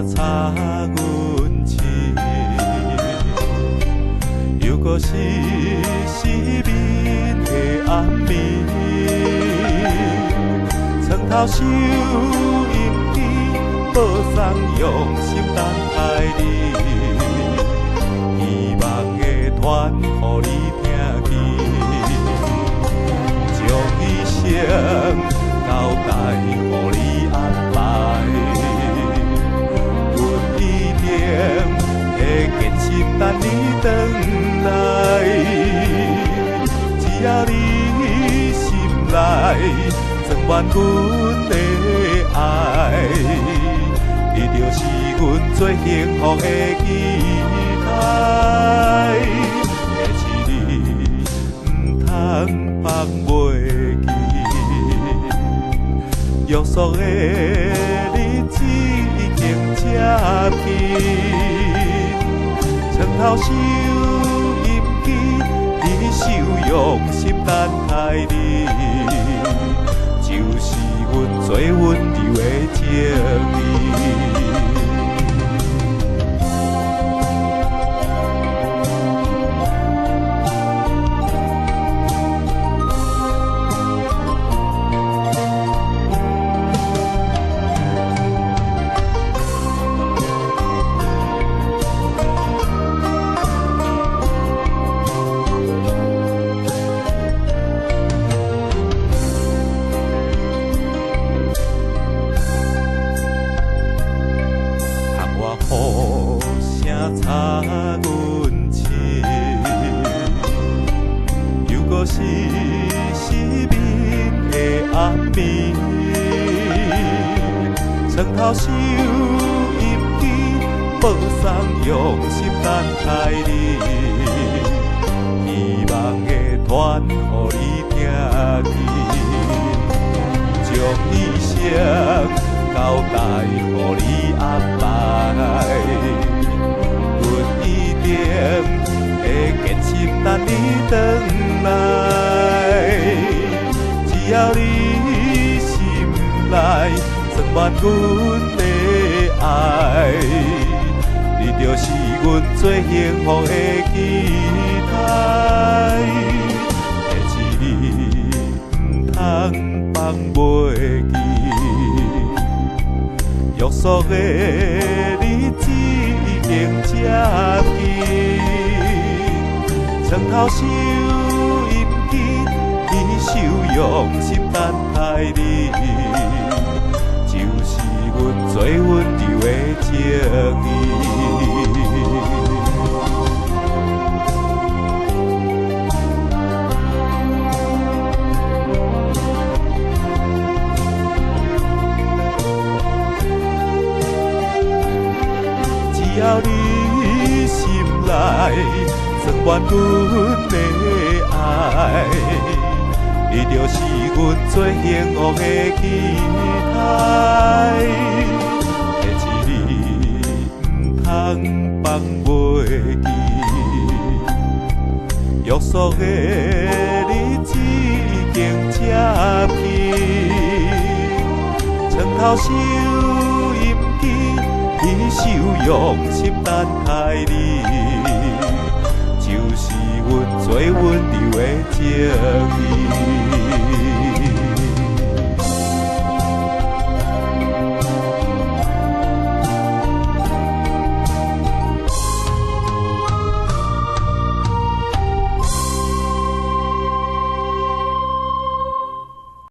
擦阮心，又搁是失眠的暗暝，床头收音机，播送用心等待你，希望会传予你听见，将一生交代予你安排，阮一定会坚心等你回来，只要你心内装满阮的爱，你就是阮最幸福的期待，的是你不通放袂记，约束的日子已经接近，床头收音机，你手用心等待你，就是阮最温柔的情意。擦阮心，又搁是失眠的暗暝，床头收音机，播送用心等待你，希望会传予你听见，将一生交代予你安排。会坚心等你回来，只要你心内装满阮的爱，你就是阮最幸福的期待，的是你不通放袂记，约束的日子已经接近，床头收音机，你手用心等待你，就是阮最温柔的情意。只要你心内装满阮的爱，你就是阮最幸福的期待，的是你不通放袂记，约束的日子已经接近，床头收音机，你手用心等待你。